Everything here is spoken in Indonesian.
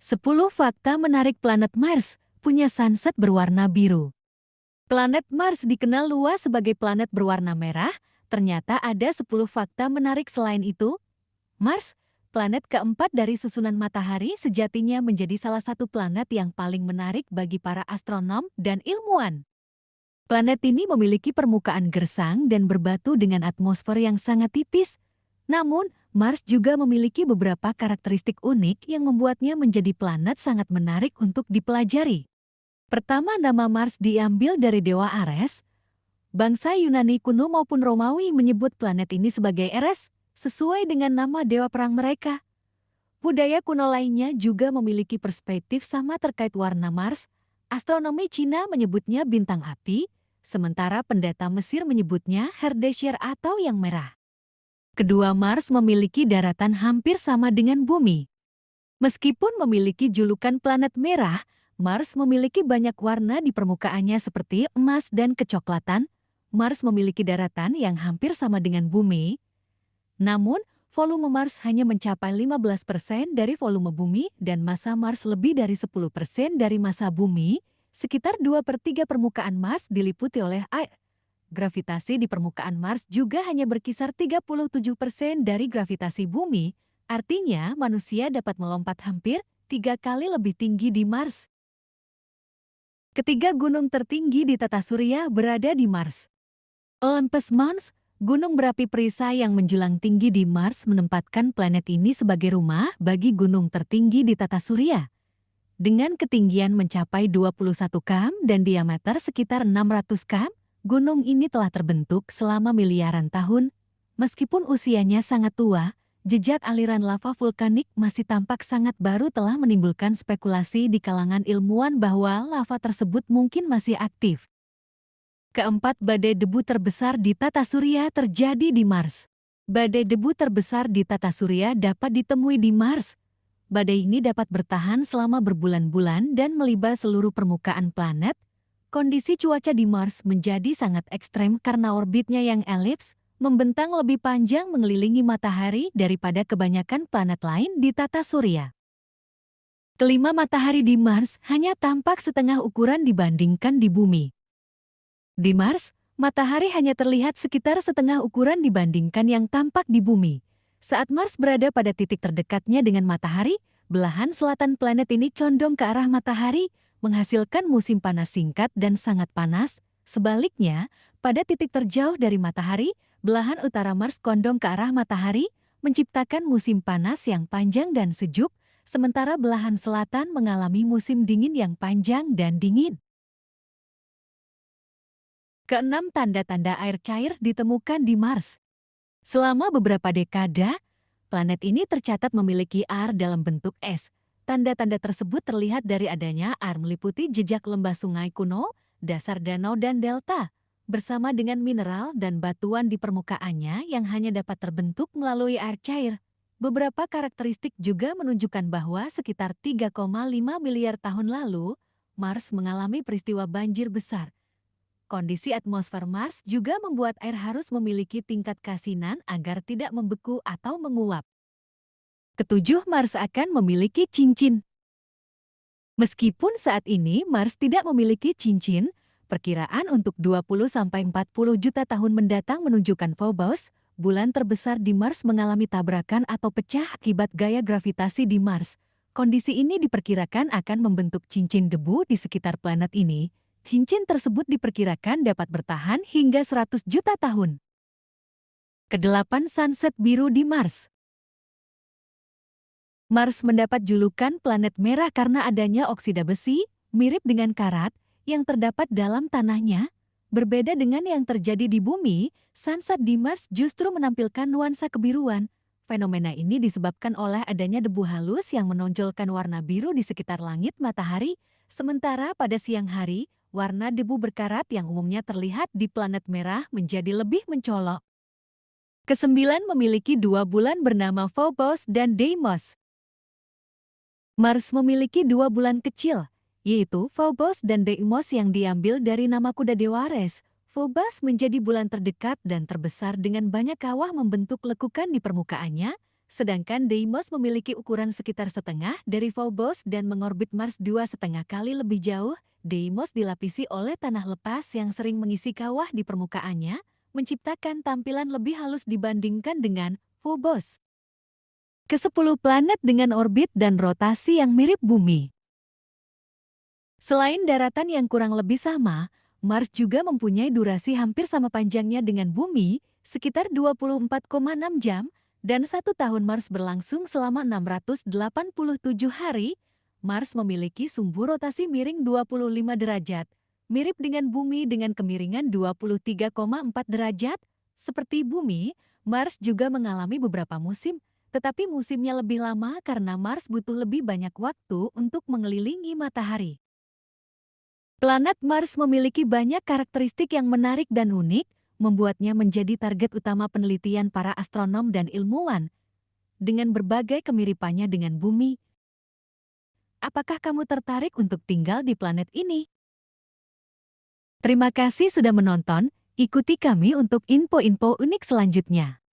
10 fakta menarik planet Mars punya sunset berwarna biru. Planet Mars dikenal luas sebagai planet berwarna merah, ternyata ada 10 fakta menarik selain itu. Mars, planet keempat dari susunan matahari, sejatinya menjadi salah satu planet yang paling menarik bagi para astronom dan ilmuwan. Planet ini memiliki permukaan gersang dan berbatu dengan atmosfer yang sangat tipis. Namun, Mars juga memiliki beberapa karakteristik unik yang membuatnya menjadi planet sangat menarik untuk dipelajari. Pertama, nama Mars diambil dari dewa Ares. Bangsa Yunani kuno maupun Romawi menyebut planet ini sebagai Eres, sesuai dengan nama dewa perang mereka. Budaya kuno lainnya juga memiliki perspektif sama terkait warna Mars. Astronomi Cina menyebutnya bintang api, sementara pendata Mesir menyebutnya Herdesher atau yang merah. Kedua, Mars memiliki daratan hampir sama dengan Bumi. Meskipun memiliki julukan planet merah, Mars memiliki banyak warna di permukaannya seperti emas dan kecoklatan. Mars memiliki daratan yang hampir sama dengan Bumi. Namun, volume Mars hanya mencapai 15% dari volume Bumi dan massa Mars lebih dari 10% dari massa Bumi. Sekitar 2/3 permukaan Mars diliputi oleh air. Gravitasi di permukaan Mars juga hanya berkisar 37% dari gravitasi Bumi, artinya manusia dapat melompat hampir 3 kali lebih tinggi di Mars. Ketiga, gunung tertinggi di tata surya berada di Mars. Olympus Mons, gunung berapi perisai yang menjulang tinggi di Mars, menempatkan planet ini sebagai rumah bagi gunung tertinggi di tata surya. Dengan ketinggian mencapai 21 km dan diameter sekitar 600 km, gunung ini telah terbentuk selama miliaran tahun. Meskipun usianya sangat tua, jejak aliran lava vulkanik masih tampak sangat baru, telah menimbulkan spekulasi di kalangan ilmuwan bahwa lava tersebut mungkin masih aktif. Keempat, badai debu terbesar di tata surya terjadi di Mars. Badai debu terbesar di tata surya dapat ditemui di Mars. Badai ini dapat bertahan selama berbulan-bulan dan melibas seluruh permukaan planet. Kondisi cuaca di Mars menjadi sangat ekstrem karena orbitnya yang elips, membentang lebih panjang mengelilingi matahari daripada kebanyakan planet lain di tata surya. Kelima, matahari di Mars hanya tampak setengah ukuran dibandingkan di Bumi. Di Mars, matahari hanya terlihat sekitar setengah ukuran dibandingkan yang tampak di Bumi. Saat Mars berada pada titik terdekatnya dengan matahari, belahan selatan planet ini condong ke arah matahari, menghasilkan musim panas singkat dan sangat panas. Sebaliknya, pada titik terjauh dari matahari, belahan utara Mars condong ke arah matahari, menciptakan musim panas yang panjang dan sejuk, sementara belahan selatan mengalami musim dingin yang panjang dan dingin. Keenam, tanda-tanda air cair ditemukan di Mars. Selama beberapa dekade, planet ini tercatat memiliki air dalam bentuk es. Tanda-tanda tersebut terlihat dari adanya air meliputi jejak lembah sungai kuno, dasar danau dan delta, bersama dengan mineral dan batuan di permukaannya yang hanya dapat terbentuk melalui air cair. Beberapa karakteristik juga menunjukkan bahwa sekitar 3,5 miliar tahun lalu, Mars mengalami peristiwa banjir besar. Kondisi atmosfer Mars juga membuat air harus memiliki tingkat keasinan agar tidak membeku atau menguap. Ketujuh, Mars akan memiliki cincin. Meskipun saat ini Mars tidak memiliki cincin, perkiraan untuk 20–40 juta tahun mendatang menunjukkan Phobos, bulan terbesar di Mars, mengalami tabrakan atau pecah akibat gaya gravitasi di Mars. Kondisi ini diperkirakan akan membentuk cincin debu di sekitar planet ini. Cincin tersebut diperkirakan dapat bertahan hingga 100 juta tahun. Kedelapan, sunset biru di Mars. Mars mendapat julukan planet merah karena adanya oksida besi, mirip dengan karat, yang terdapat dalam tanahnya. Berbeda dengan yang terjadi di Bumi, sunset di Mars justru menampilkan nuansa kebiruan. Fenomena ini disebabkan oleh adanya debu halus yang menonjolkan warna biru di sekitar langit matahari, sementara pada siang hari, warna debu berkarat yang umumnya terlihat di planet merah menjadi lebih mencolok. Kesembilan, memiliki dua bulan bernama Phobos dan Deimos. Mars memiliki dua bulan kecil, yaitu Phobos dan Deimos yang diambil dari nama kuda dewa Ares. Phobos menjadi bulan terdekat dan terbesar dengan banyak kawah membentuk lekukan di permukaannya, Sedangkan Deimos memiliki ukuran sekitar setengah dari Phobos dan mengorbit Mars 2,5 kali lebih jauh. Deimos dilapisi oleh tanah lepas yang sering mengisi kawah di permukaannya, menciptakan tampilan lebih halus dibandingkan dengan Phobos. Ke-10 planet dengan orbit dan rotasi yang mirip Bumi. Selain daratan yang kurang lebih sama, Mars juga mempunyai durasi hampir sama panjangnya dengan Bumi, sekitar 24,6 jam, dan 1 tahun Mars berlangsung selama 687 hari. Mars memiliki sumbu rotasi miring 25 derajat, mirip dengan Bumi dengan kemiringan 23,4 derajat. Seperti Bumi, Mars juga mengalami beberapa musim, tetapi musimnya lebih lama karena Mars butuh lebih banyak waktu untuk mengelilingi matahari. Planet Mars memiliki banyak karakteristik yang menarik dan unik, membuatnya menjadi target utama penelitian para astronom dan ilmuwan. Dengan berbagai kemiripannya dengan Bumi, apakah kamu tertarik untuk tinggal di planet ini? Terima kasih sudah menonton, ikuti kami untuk info-info unik selanjutnya.